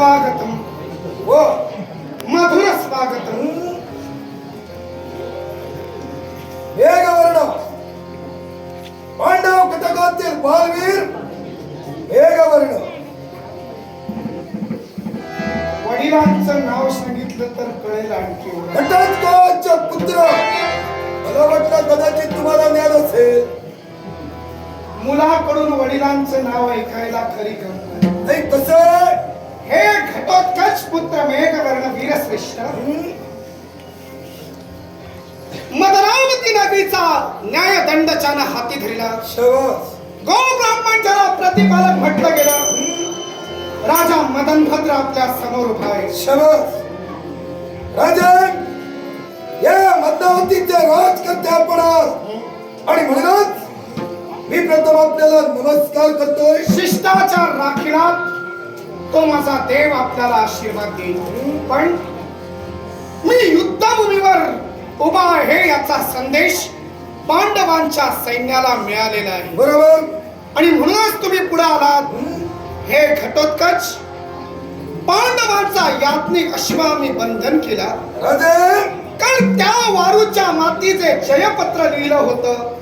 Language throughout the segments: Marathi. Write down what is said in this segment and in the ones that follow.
स्वागतम व मधुर स्वागतम. वेगवर्ण पांडव कटकातील बालवीर वेगवर्ण. वडिलांचं नाव सांगितलं तर कळेल आणखी. घटोत्कचाचा पुत्र. मला वाटलं कदाचित तुम्हाला ज्ञान असेल. मुलाकडून वडिलांचं नाव ऐकायला खरी गंमत. नाही कसं हे घटोत्कच पुत्र मेघवर्ण वीरश्रेष्ठ मदरावती नगरीचा न्यायदंडच्यानं हाती धरला. शबास. गो ब्राह्मण ज्याला प्रतिपालक म्हटलं गेलं, राजा मदनभद्र आपल्या समोर उभा आहे. शबास. राजन या मद्रावतीचे राजकर्ते आपण आहात आणि म्हणूनच मी प्रथम आपल्याला नमस्कार करतोय. शिष्टाचार राखीला तो माझा देव आपल्याला आशीर्वाद देईल. पण मी युद्धभूमीवर उभा आहे याचा संदेश पांडवांच्या सैन्याला मिळालेला आहे. बरोबर. आणि म्हणूनच तुम्ही पुढे आलात. हे घटोत्कच पांडवांचा याज्ञिक अश्व मी बंधन केला. राजन कारण त्या वारूच्या मातीचे जयपत्र लिहिलं होतं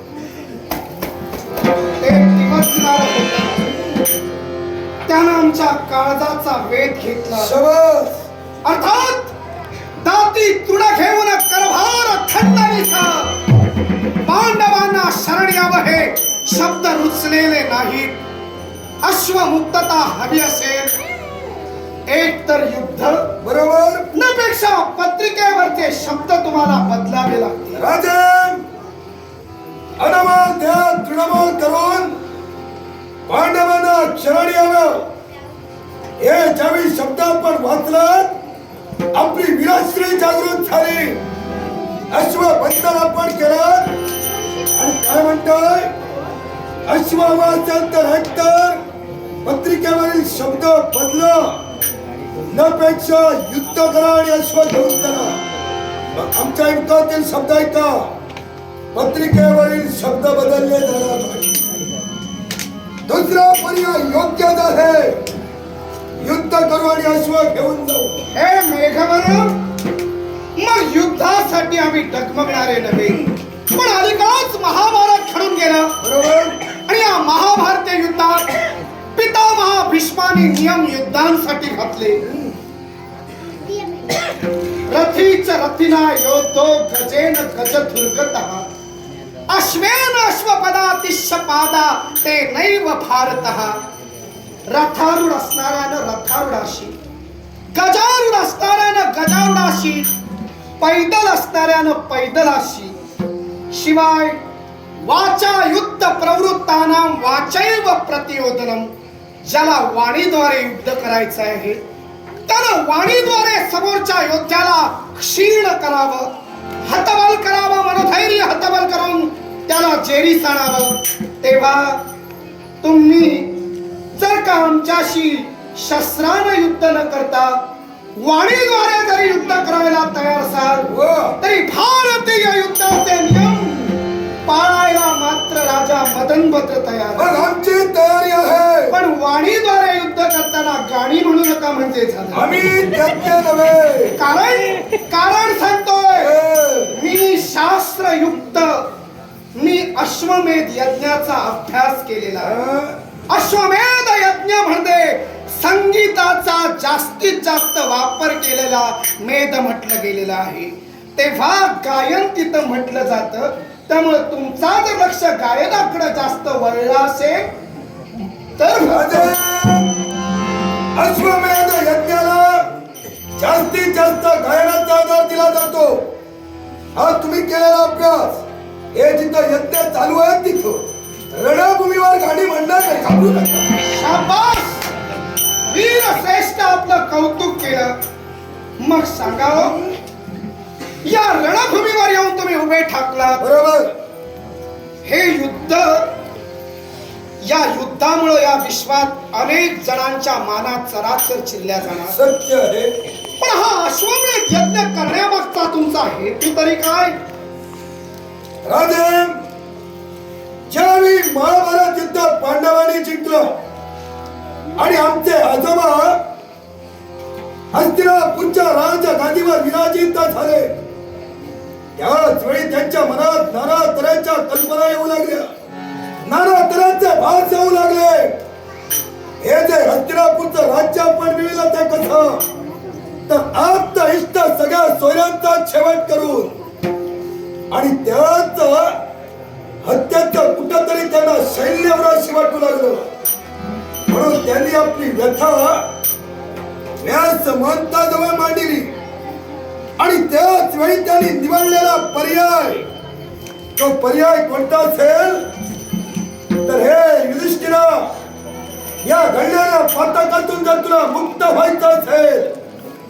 ते दिवसणार होतं. त्यानं आमच्या काळजाचा वेध घेतला. शबास. अर्थात दाती तृण घेऊन करभार खंडणीचा पांडवांना शरण यावं हे शब्द रुचलेले नाहीत. अश्वमुक्तता हवी असेल एक तर युद्ध, बरोबर. नपेक्षा पत्रिकेवरचे शब्द तुम्हाला बदलावे लागतील. राजन अनमोल ध्यान तृणमोल करून पांडवांना शरण यावं हे ज्यावेळी शब्द आपण वाचलं आपली वीरश्री जागृत झाली. अश्वबंधन आपण केलं आणि काय म्हणतोय अश्ववाचन तर हेक्टर पत्रिकेवरील शब्द बदल नपेक्षा युद्ध करा आणि अश्व घेऊन चला. मग आमच्या युद्धातील शब्द ऐका. पत्रिकेवरील शब्द बदलले जाणार नाही. दुसरा पर्याय योग्यच आहे. युद्ध करू आणि अश्व घेऊन जाऊ. हे मेघवर्ण मग युद्धासाठी आम्ही डगमगणारे नव्हे. पण अलीकडच महाभारत घडून गेलं. बरोबर. आणि या महाभारतीय युद्धात पितामह भीष्मानी नियम युद्धांसाठी घातले. रथीच रथिना योद्धो गजेन गजधुर्गतः अश्वेन अश्वपदातिशपादा ते नैव भारतः. रथारूढ असणाऱ्यानं रथारूढाशी, गजारूढ असणाऱ्यानं गजारूढाशी, पैदल असणाऱ्यानं पैदलाशी. शिवाय वाचा युद्ध प्रवृत्तानां वाचैव प्रतियोदनम. ज्याला वाणीद्वारे युद्ध करायचं आहे त्यानं वाणीद्वारे समोरच्या योद्ध्याला क्षीण करावं, हतबल करावं, मनोधैर्य हतबल करून त्याला जेरीस आणावं. तेव्हा तुम्ही जर का आमच्याशी शस्त्रानं युद्ध न करता वाणीद्वारे जरी युद्ध करायला तयार असाल तरी भारतीय युद्धाचे नियम पाळायला मात्र राजा मदनभद्र तयार. आमची तयारी आहे. पण वाणीद्वारे युद्ध करताना गाणी म्हणू नका म्हणजे झालं. आम्ही तज्ञ नव्हे. कारण सांगतोय मी शास्त्रयुक्त, मी अश्वमेध यज्ञाचा अभ्यास केलेला आहे. अश्वमेध यज्ञ म्हणजे संगीताचा जास्तीत जास्त वापर केलेला मेध म्हटलं गेलेलं आहे. तेव्हा गायन तिथं म्हटलं जातं. त्यामुळे तुमचा जर लक्ष गायनाकडे जास्त वळला असेल तर अश्वमेध यज्ञाला जास्तीत जास्त गायनाचा आधार दिला जातो. हा तुम्ही केलेला अभ्यास हे जिथं यज्ञ चालू आहे तिथं रणभूमीवर गाणी म्हणणार नाही. घाबरू नका. शाबास. वीर श्रेष्ठ आपलं कौतुक केलं. मग सांगा या रणभूमीवर येऊन तुम्ही उभे ठाकला. बरोबर. हे युद्ध, या युद्धामुळे या विश्वात अनेक जणांच्या मानात चराचर चिरल्या जाणार. सत्य आहे. पण हा अश्वमेध यज्ञ करण्यामागचा तुमचा हेतू तरी काय? राजन ज्यावेळी महाभारत युद्ध पांडवांनी जिंकलं आणि आमचे आजोबा हस्तिनापूरच्या राजा गादीवर विराजित झाले त्याच वेळी त्यांच्या मनात नाना तऱ्हेच्या कल्पना येऊ लागल्या, नाना तऱ्हेचे भास येऊ लागले. हे जे हस्तिनापूरचं राज्य आपण मिळवलं ते कसं तर आप्त इष्ट सगळ्या सोयऱ्यांचा शेवट करून आणि त्याच हत्याचं कुठंतरी त्यांना शैल्यवराशी वाटू लागलं. म्हणून त्यांनी आपली व्यथा व्यास महंताजवळ मांडली आणि त्याच वेळी त्यांनी निवडलेला पर्याय, तो पर्याय कोणता असेल तर हे युधिष्ठिरा, या घडलेल्या पातकातून जर तुला मुक्त व्हायचं असेल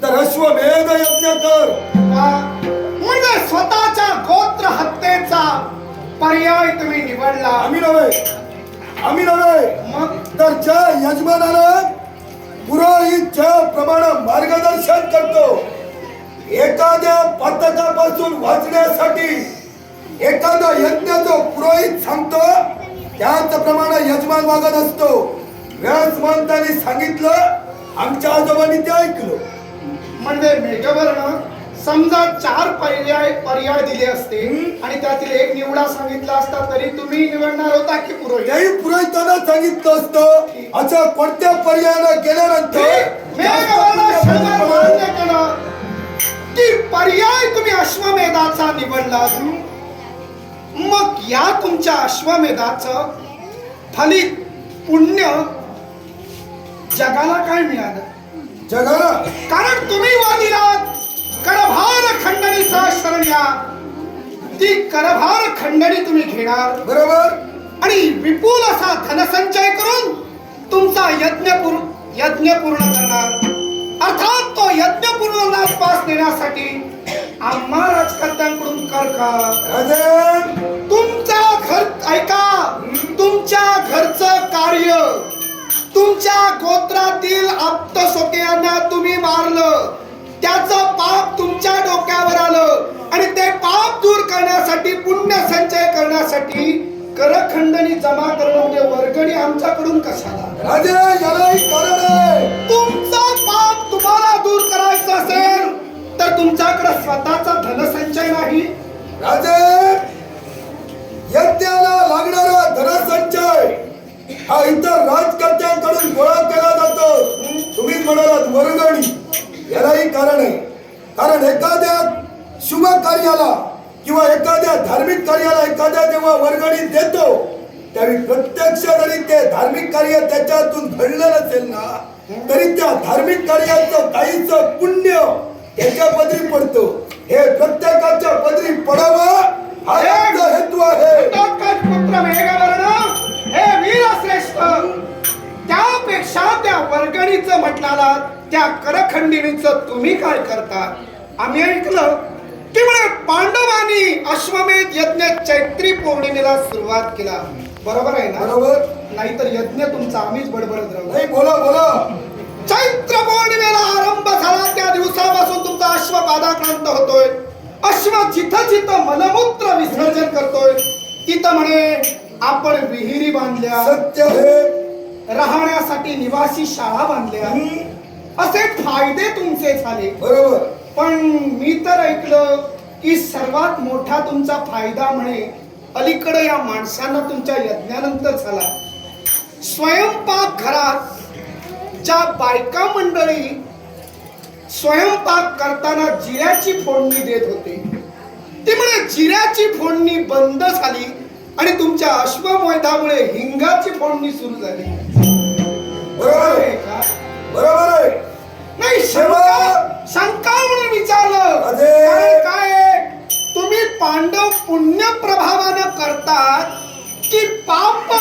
तर अश्वमेध यज्ञ कर. म्हणजे स्वतःच्या गोत्र हत्येचा पर्याय तुम्ही निवडला. आम्ही नव्हे मग तर ज्या यजमानाला पुरोहित ज्या प्रमाणे मार्गदर्शन करतो, एखाद्या पातकापासून वाचण्यासाठी एखादा यज्ञ जो पुरोहित सांगतो त्याचप्रमाणे यजमान वागत असतो. व्यास महंतांनी सांगितलं, आमच्या आजोबांनी ते ऐकलं. म्हणजे मेघवर्ण समजा 4 पर्याय दिले असते आणि त्यातील एक निवडा सांगितला असता तरी तुम्ही निवडणार होता की पुरोहित? त्याही पुरोहितांना सांगितलं असतं. अशा कोणत्या पर्यायानं गेल्यानंतर मान्य केलं की पर्याय तुम्ही अश्वमेधाचा निवडला. मग या तुमच्या अश्वमेधाचं फलित पुण्य जगाला काय मिळालं? जगाला कारण तुम्ही वादिलात करभार खंडणीचा शरण या. ती करभार खंडणी तुम्ही घेणार बरोबर आणि विपुल असा धनसंचय करून तुमचा यज्ञ पूर्ण करणार. अर्थात तो यज्ञ पूर्णत्वास पास देण्यासाठी आम्हा राजकर्त्यांकडून कर का? तुमच्या घर ऐका, तुमच्या घरचं कार्य, तुमच्या गोत्रातील आप्तसोक्यांना तुम्ही मारलं, त्याचं पाप तुमच्या डोक्यावर आलं आणि ते पाप दूर करण्यासाठी, पुण्य संचय करण्यासाठी करखंडणी जमा करणं म्हणजे वर्गणी आमच्याकडून कशाला? राजे यालाही कारण आहे. तुमचं पाप तुम्हाला दूर करायचं असेल तर तुमच्याकडे स्वतःचा धनसंचय नाही. राजे यज्ञाला लागणारा धनसंचय हा इतर राजकर्त्यांकडून गोळा केला जातो. तुम्हीच म्हणालात वर्गणी, यालाही कारण आहे. कारण एखाद्या शुभ कार्याला किंवा एखाद्या धार्मिक कार्याला एखाद्या जेव्हा वर्गणी देतो त्यावेळी प्रत्यक्ष जरी ते धार्मिक कार्य त्याच्यातून घडलं नसेल ना तरी त्या धार्मिक कार्याचं काहीच पुण्य त्याच्या पदरी पडतो. हे प्रत्येकाच्या पदरी पडावं हा याचा हेतू आहे. पुत्र मेघवर्ण, हे वीरश्रेष्ठ, त्यापेक्षा त्या वर्गणीचं म्हटणाला त्या करखंडिणीचं तुम्ही काय करता? आम्ही ऐकलं की म्हणे पांडवांनी अश्वमेध यज्ञ चैत्री पौर्णिमेला सुरुवात केला. बरोबर आहे ना? बरोबर. नाहीतर यज्ञ तुमचा आम्हीच बडबडत राहू. नाही, बोला बोला. चैत्र पौर्णिमेला आरंभ झाला त्या दिवसापासून तुमचा अश्व पादाक्रांत होतोय. अश्व जिथं जिथं मलमूत्र विसर्जन करतोय तिथं म्हणे आपण विहिरी बांधल्या, सत्य हे राहण्यासाठी निवासी शाळा बांधल्या, असे फायदे तुमचे झाले. बरोबर. पण मी तर ऐकलं की सर्वात मोठा तुमचा फायदा म्हणे अलीकडे या माणसांना तुमच्या यज्ञानंतर झाला. स्वयंपाक घरात ज्या बायका मंडळी स्वयंपाक करताना जिऱ्याची फोडणी देत होते ती म्हणे जिऱ्याची फोडणी बंद झाली आणि तुमच्या अश्वमेधामुळे हिंगाची फोडणी सुरू झाली. बरोबर आहे का? बरोबर आहे. नाही, शंका म्हणून विचारलं. अरे काय तुम्ही पांडव पुण्य प्रभावानं करतात की पाप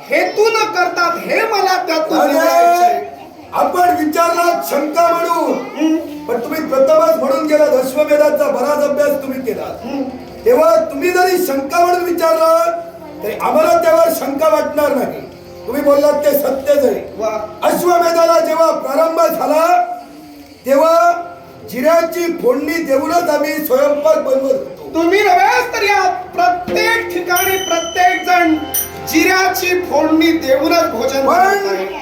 हेतून करतात हे मला त्यातून आपण विचारला शंका म्हणून, पण तुम्ही प्रथमच म्हणून गेलात अश्वमेधाचा बराच अभ्यास तुम्ही केला. तेव्हा तुम्ही जरी शंका म्हणून विचारलं तरी आम्हाला तेव्हा शंका वाटणार नाही. तुम्ही बोललात ते सत्यच आहे. अश्वमेधाला जेव्हा प्रारंभ झाला तेव्हा जिऱ्याची फोडणी देऊनच आम्ही स्वयंपाक बनवत होतो. तुम्ही नव्हेच तर या प्रत्येक ठिकाणी प्रत्येक जण जिऱ्याची फोडणी देऊनच भोजन करत आहे.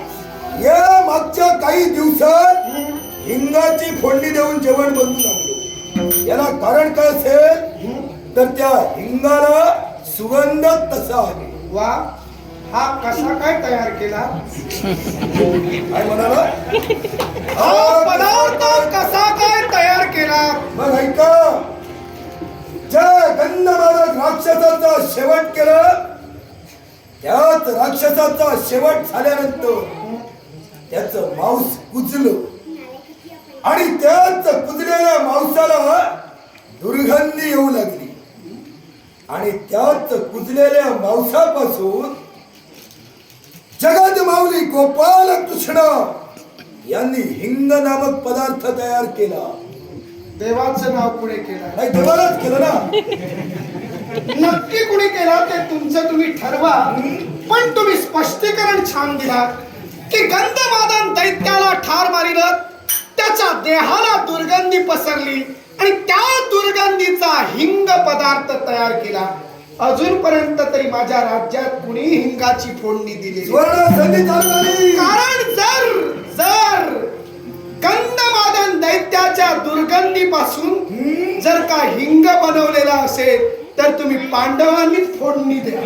या मागच्या काही दिवसात हिंगाची फोडणी देऊन जेवण बनवू लागलो. याला कारण काय असेल तर त्या हिंगाला सुगंध तसा आहे. वा, हा कसा काय तयार केला? काय म्हणाला? हा पदार्थ कसा काय तयार केला? मग ऐका, ज्या गंधमादक राक्षसाचा शेवट केलं त्याच राक्षसाचा शेवट झाल्यानंतर त्याचं मांस कुजलं आणि त्याच कुजलेल्या मांसाला दुर्गंधी येऊ लागली आणि त्याच कुजलेल्या मांसापासून जगत माऊली गोपाल कृष्ण यांनी हिंग नामक पदार्थ तयार केला. देवाचं नाव पुढे केलं. नाही, देवालाच केलं ना. नक्की कुणी केला ते तुमचं तुम्ही ठरवा, पण तुम्ही स्पष्टीकरण छान दिला की गंधमादन दैत्याला ठार मारिलं, त्याच्या देहाला दुर्गंधी पसरली आणि त्या दुर्गंधीचा हिंग पदार्थ तयार केला. अजूनपर्यंत तरी माझ्या राज्यात कुणी हिंगाची फोडणी दिली? सुवर्ण संधी चालू झाली. कारण जर गंधमादन दैत्याच्या दुर्गंधीपासून जर का हिंग बनवलेला असेल तर तुम्ही पांडवांनी फोडणी द्या.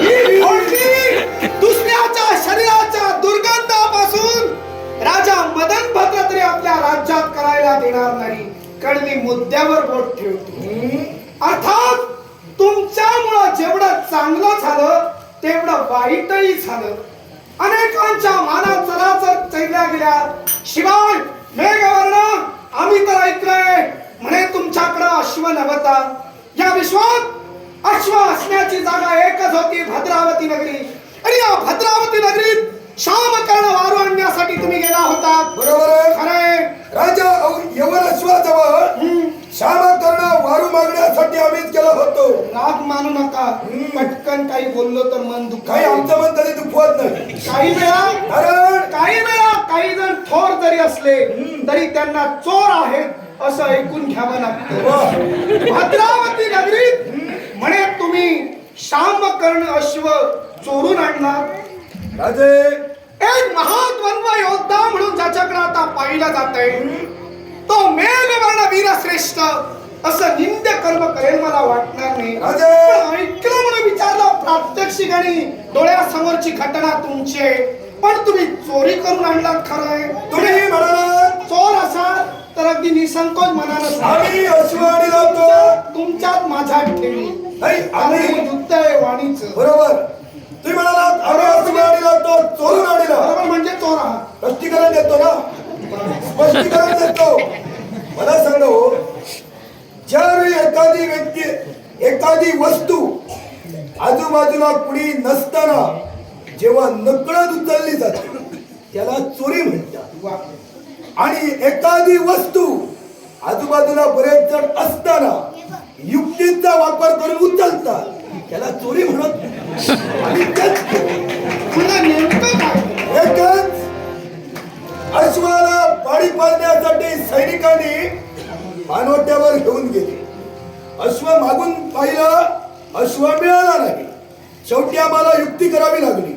ही फोडणी दुसऱ्याच्या शरीराच्या दुर्गंधापासून राजा मदन भद्र तरी आपल्या राज्यात करायला देणार नाही. कारण मी मुद्द्यावर बोट ठेवतो. अर्थात तुमच्यामुळं जेवढं चांगलं झालं तेवढं वाईटही झालं. अनेकांच्या मानात चराचर चैल्या गेल्या. शिवाय मेघवर्ण आम्ही तर ऐकलंय म्हणे तुमच्याकडं अश्व नव्हता. या विश्वात अश्व असण्याची जागा एकच होती, भद्रावती नगरी. आणि या भद्रावती नगरीत शामकर्ण वारू आणण्यासाठी तुम्ही गेला होता. बरोबर आहे. खरे राजा यवन अश्वाजवळ शामकर्ण वारू मागण्यासाठी आम्हीच गेलो होतो. राग मानू नका. पटकन काही बोललो तर मन दुःख. काही आमचं मन तरी दुखवत नाही. काही वेळा काही जण थोर जरी असले तरी त्यांना चोर आहेत असं ऐकून घ्यावं लागतं. भद्रावती नगरीत म्हणे तुम्ही शामकर्ण अश्व चोरून आणला. राजे, एक महाद्वंद्व योद्धा म्हणून ज्याच्याकडे आता पाहिलं जातंय तो मेघवर्ण वीरश्रेष्ठ असं निंद्य कर्म करेल मला वाटणार नाही. राजे, पण ऐकलं म्हणून विचारलं प्रात्यक्षिकाने डोळ्यासमोरची घटना तुमची आहे, पण तुम्ही चोरी करून आणलात. खरंय तुम्ही म्हणाला चोर असाल तर अगदी निसंकोच मनानं आम्ही अश्व आणि लावतो. तुमच्यात माझ्यात ठेवी नाही, आम्ही युद्ध आहे वाणीचं. बरोबर. तुम्ही म्हणालात आम्ही अश्व आणि लावतो, चोरून आणला. बरोबर म्हणजे चोर आहात. स्पष्टीकरण देतो ना, स्पष्टीकरण देतो. मला सांगा हो, ज्यावेळी एखादी व्यक्ती एखादी वस्तू आजूबाजूला कुणी नसताना जेव्हा नकळत उचलली जाते त्याला चोरी म्हणतात. वा. आणि एखादी वस्तू आजूबाजूला बरेच जण असताना युक्तीचा वापर करून उचलतात त्याला चोरी म्हणत नाही. आणि पुन्हा नेमकं काय? एकच अश्वाला पाणी पाजण्यासाठी सैनिकांनी पाणवट्यावर घेऊन गेले. अश्व मागून पाहिलं, अश्व मिळाला नाही. शेवटी आम्हाला युक्ती करावी लागली.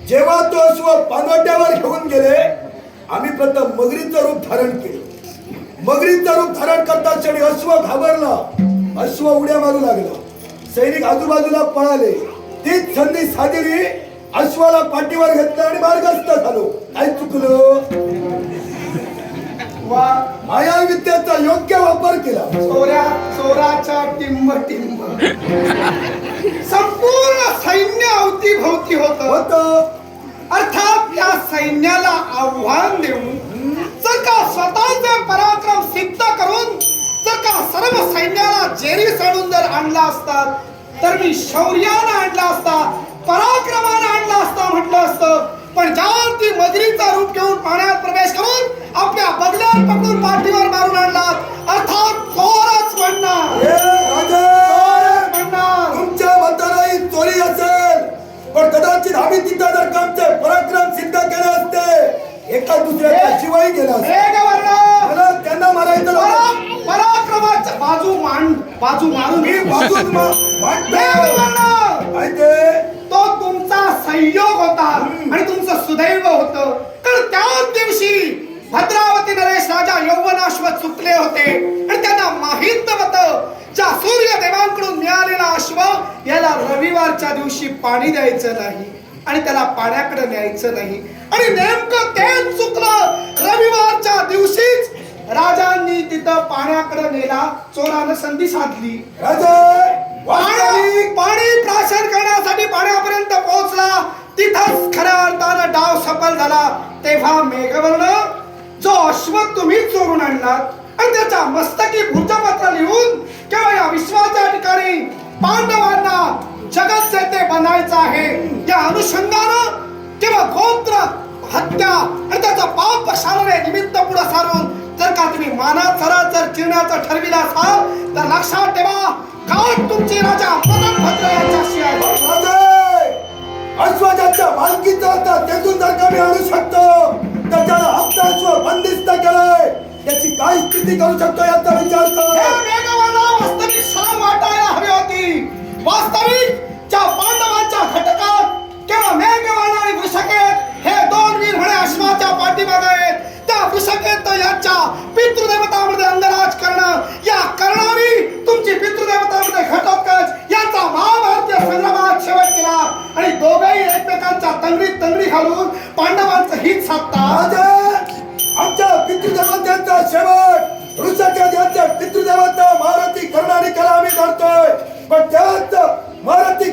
जेव्हा तो अश्व पाणवट्यावर घेऊन गेले आम्ही प्रथम मगरीचं रूप धारण केलं. मगरीचं रूप धारण करता क्षणी अश्व घाबरला, अश्व उड्या मारू लागला. सैनिक आजूबाजूला पळाले. तीच संधी साधली, अश्वाला पाठीवर घेतलं आणि मार्गस्थ झालो. काय चुकलं? वा. माया विद्येचा योग्य वापर केला. चोराच्या टिंब संपूर्ण सैन्य अवतीभोवती होत. अर्थात त्या सैन्याला आव्हान देऊन जर का स्वतःचे पराक्रम सिद्ध करून जर का सर्व सैन्याला जेरी चढून जर आणला असतात तर मी शौर्यानं आणला असता, पराक्रमानं आणला असता म्हटलं असतं. पण ज्यावरती मगरीचा रूप घेऊन पाण्यात प्रवेश करून आपल्या बगल्यावर पकडून पाठीवर मारून आणला, अर्थात चोरच म्हणणार. तुमच्या मतालाही चोरी असेल, पण कदाचित आम्ही तिथं जर आमचे पराक्रम सिद्ध केले असते एका दुसऱ्याच्या शिवाय गेला मला त्यांना मारायचं. पराक्रमाचा बाजू मारून मी बाजूच तो तुमचा संयोग होता आणि तुमचं सुदैव होतं. कारण त्याच दिवशी सूर्यदेवांकडून मिळालेला अश्व याला रविवारच्या दिवशी पाणी द्यायचं नाही आणि त्याला पाण्याकडे न्यायचं नाही. आणि नेमकं तेच चुकलं. रविवारच्या दिवशीच राजांनी तिथं पाण्याकडे नेला. चोरानं संधी साधली. पाणी प्राशन करण्यासाठी पाण्यापर्यंत पोहोचला. तिथंच खऱ्या अर्थानं डाव सफल झाला. तेव्हा मेघवर्ण जो अश्व तुम्ही चोरून आणलात आणि त्याच्या मस्तकी भूतपत्र लिहून केवळ या विश्वाच्या ठिकाणी पांडवांना जगत ते बनायचं आहे या अनुषंगानं किंवा गोत्र हत्या आणि त्याचा पाप शालने निमित्त पुढे सारून जर का तुम्ही मानात सरळ जर चिरण्याचं ठरविलं असाल तर लक्षात ठेवा गाठ तुमची राजा मदनभद्र यांच्याशी आहे. अश्वाच्या मालकीचा होता तेथून जर का मी आणू शकतो तर त्याला हप्ता अश्व बंदिस्त केलंय त्याची काय स्थिती करू शकतो याचा विचार कर. मेघवर्ण वास्तविक शरम वाटायला हवी होती. वास्तविक ज्या पांडवांच्या घटकात केवळ मेघवर्ण आणि वृषकेत हे दोन वीर म्हणे अश्वाच्या पाठीमागे आहेत. त्या वृषकेत यांच्या पितृदेवतामध्ये अंगराज करणं या कारणाने तुमची पितृदेवतामध्ये घटोत्कच यांचा महाभारतीय संग्रामात शेवट केला आणि दोघेही एकमेकांच्या तंगडीत तंगडी घालून पांडवांचं हित साधतात. आमच्या पितृदेवतांचा शेवट ऋषकेत यांच्या पितृदेवता महारथी करणारी कला आम्ही करतोय पण त्यात महारथी